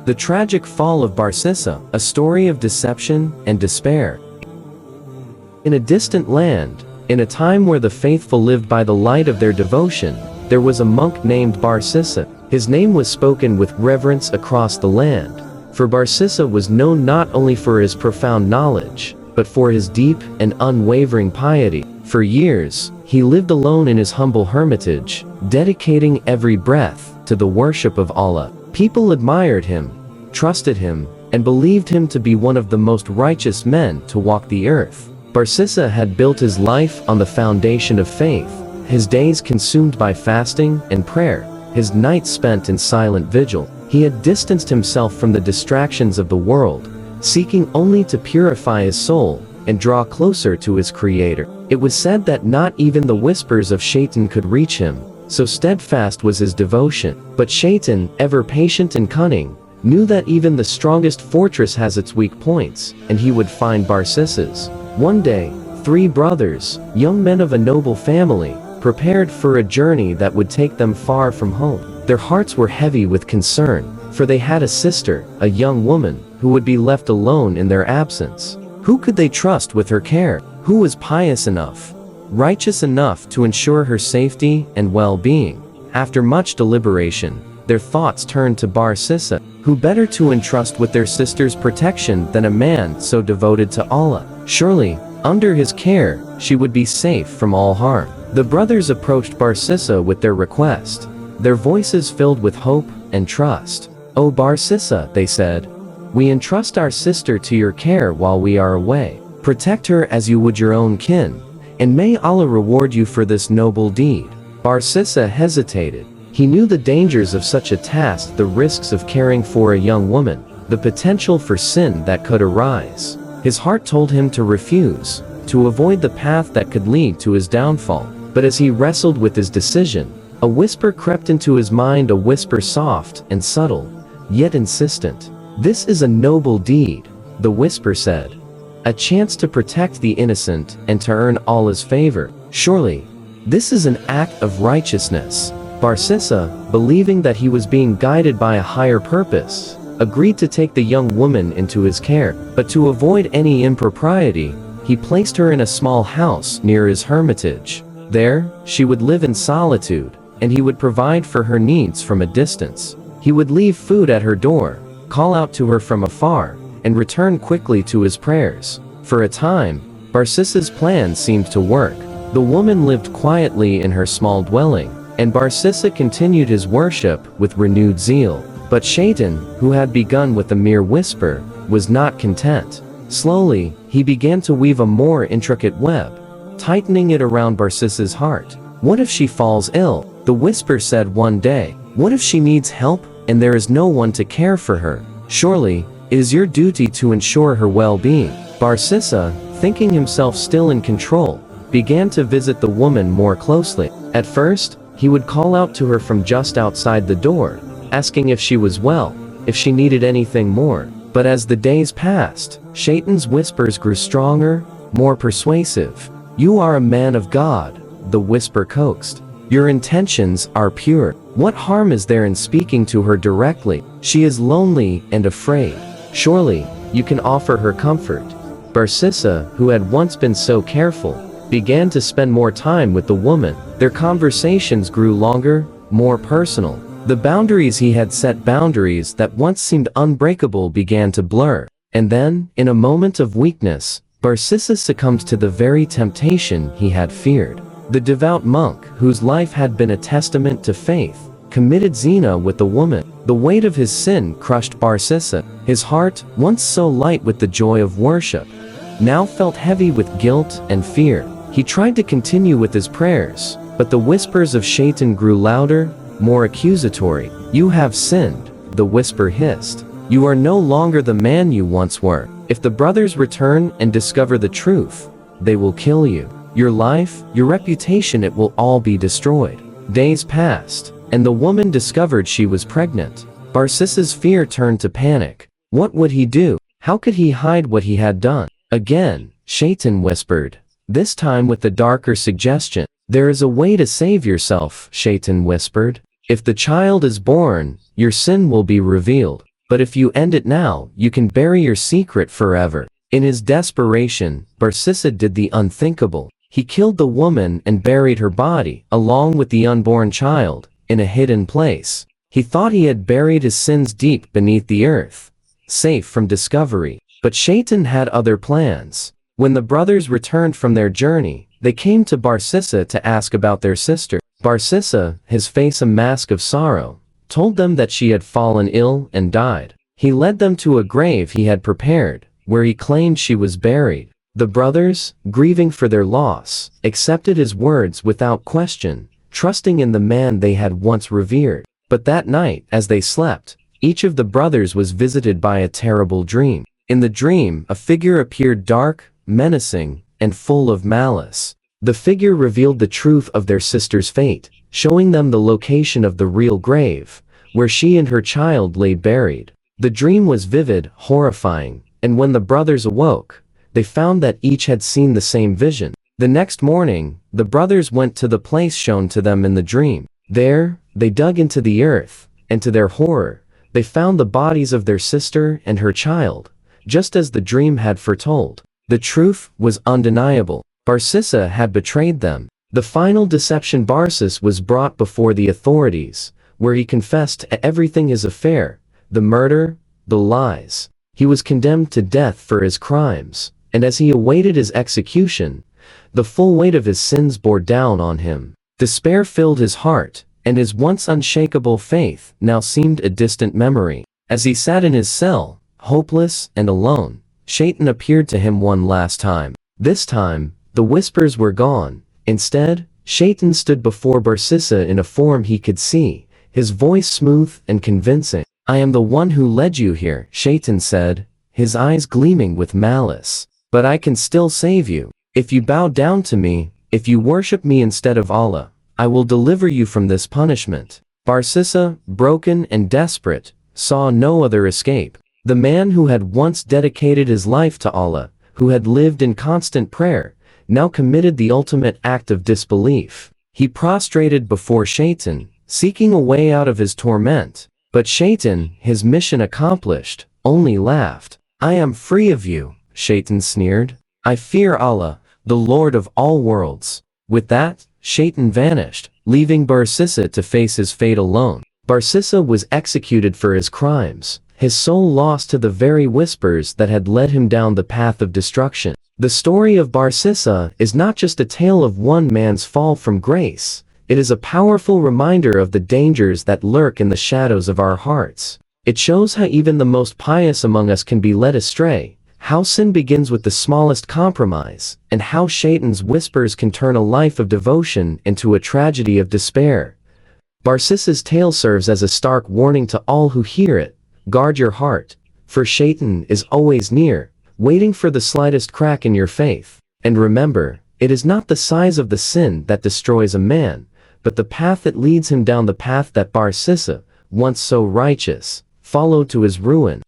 The tragic fall of Barsisa, a story of deception and despair. In a distant land, in a time where the faithful lived by the light of their devotion, there was a monk named Barsisa. His name was spoken with reverence across the land, for Barsisa was known not only for his profound knowledge, but for his deep and unwavering piety. For years, he lived alone in his humble hermitage, dedicating every breath to the worship of Allah. People admired him, trusted him, and believed him to be one of the most righteous men to walk the earth. Barsisa had built his life on the foundation of faith, his days consumed by fasting and prayer, his nights spent in silent vigil. He had distanced himself from the distractions of the world, seeking only to purify his soul and draw closer to his Creator. It was said that not even the whispers of Shaytan could reach him, so steadfast was his devotion. But Shaytan, ever patient and cunning, knew that even the strongest fortress has its weak points, and he would find Barsisa's. One day, 3 brothers, young men of a noble family, prepared for a journey that would take them far from home. Their hearts were heavy with concern, for they had a sister, a young woman, who would be left alone in their absence. Who could they trust with her care? Who was pious enough, righteous enough to ensure her safety and well-being? After much deliberation, their thoughts turned to Barsisa. Who better to entrust with their sister's protection than a man so devoted to Allah? Surely, under his care, she would be safe from all harm. The brothers approached Barsisa with their request, their voices filled with hope and trust. "O Barsisa," they said, "we entrust our sister to your care while we are away. Protect her as you would your own kin, and may Allah reward you for this noble deed." Barsisa hesitated. He knew the dangers of such a task, the risks of caring for a young woman, the potential for sin that could arise. His heart told him to refuse, to avoid the path that could lead to his downfall. But as he wrestled with his decision, a whisper crept into his mind, a whisper soft and subtle, yet insistent. "This is a noble deed," the whisper said. "A chance to protect the innocent and to earn Allah's favor. Surely, this is an act of righteousness." Barsisa, believing that he was being guided by a higher purpose, agreed to take the young woman into his care. But to avoid any impropriety, he placed her in a small house near his hermitage. There, she would live in solitude, and he would provide for her needs from a distance. He would leave food at her door, call out to her from afar, and return quickly to his prayers. For a time, Barsisa's plan seemed to work. The woman lived quietly in her small dwelling, and Barsisa continued his worship with renewed zeal. But Shaytan, who had begun with a mere whisper, was not content. Slowly, he began to weave a more intricate web, tightening it around Barsisa's heart. "What if she falls ill?" the whisper said one day. "What if she needs help, and there is no one to care for her? Surely, it is your duty to ensure her well-being." Barsisa, thinking himself still in control, began to visit the woman more closely. At first, he would call out to her from just outside the door, asking if she was well, if she needed anything more. But as the days passed, Shaytan's whispers grew stronger, more persuasive. "You are a man of God," the whisper coaxed. "Your intentions are pure. What harm is there in speaking to her directly? She is lonely and afraid. Surely, you can offer her comfort." Barsisa, who had once been so careful, began to spend more time with the woman. Their conversations grew longer, more personal. The boundaries he had set, boundaries that once seemed unbreakable, began to blur. And then, in a moment of weakness, Barsisa succumbed to the very temptation he had feared. The devout monk, whose life had been a testament to faith, committed zina with the woman. The weight of his sin crushed Barsisa. His heart, once so light with the joy of worship, now felt heavy with guilt and fear. He tried to continue with his prayers, but the whispers of Shaytan grew louder, more accusatory. "You have sinned," the whisper hissed. "You are no longer the man you once were. If the brothers return and discover the truth, they will kill you. Your life, your reputation, it will all be destroyed." Days passed, and the woman discovered she was pregnant. Barsisa's fear turned to panic. What would he do? How could he hide what he had done? Again, Shaytan whispered, this time with a darker suggestion. "There is a way to save yourself," Shaytan whispered. "If the child is born, your sin will be revealed. But if you end it now, you can bury your secret forever. In his desperation, Barsisa did the unthinkable. He killed the woman and buried her body, along with the unborn child, in a hidden place. He thought he had buried his sins deep beneath the earth, safe from discovery. But Shaytan had other plans. When the brothers returned from their journey, they came to Barsisa to ask about their sister. Barsisa, his face a mask of sorrow, told them that she had fallen ill and died. He led them to a grave he had prepared, where he claimed she was buried. The brothers, grieving for their loss, accepted his words without question, trusting in the man they had once revered. But that night, as they slept, each of the brothers was visited by a terrible dream. In the dream, a figure appeared dark, menacing, and full of malice. The figure revealed the truth of their sister's fate, showing them the location of the real grave, where she and her child lay buried. The dream was vivid, horrifying, and when the brothers awoke, they found that each had seen the same vision. The next morning, the brothers went to the place shown to them in the dream. There, they dug into the earth, and to their horror, they found the bodies of their sister and her child, just as the dream had foretold. The truth was undeniable. Barsisa had betrayed them. The final deception. Barsisa was brought before the authorities, where he confessed to everything: his affair, the murder, the lies. He was condemned to death for his crimes, and as he awaited his execution, the full weight of his sins bore down on him. Despair filled his heart, and his once unshakable faith now seemed a distant memory. As he sat in his cell, hopeless and alone, Shaytan appeared to him one last time. This time, the whispers were gone. Instead, Shaytan stood before Barsisa in a form he could see, his voice smooth and convincing. "I am the one who led you here," Shaytan said, his eyes gleaming with malice. "But I can still save you. If you bow down to me, if you worship me instead of Allah, I will deliver you from this punishment." Barsisa, broken and desperate, saw no other escape. The man who had once dedicated his life to Allah, who had lived in constant prayer, now committed the ultimate act of disbelief. He prostrated before Shaytan, seeking a way out of his torment. But Shaytan, his mission accomplished, only laughed. "I am free of you," Shaytan sneered. "I fear Allah, the Lord of all worlds." With that, Shaytan vanished, leaving Barsisa to face his fate alone. Barsisa was executed for his crimes, his soul lost to the very whispers that had led him down the path of destruction. The story of Barsisa is not just a tale of one man's fall from grace. It is a powerful reminder of the dangers that lurk in the shadows of our hearts. It shows how even the most pious among us can be led astray, how sin begins with the smallest compromise, and how Shaytan's whispers can turn a life of devotion into a tragedy of despair. Barsisa's tale serves as a stark warning to all who hear it. Guard your heart, for Shaytan is always near, waiting for the slightest crack in your faith. And remember, it is not the size of the sin that destroys a man, but the path that leads him down the path that Barsisa, once so righteous, followed to his ruin.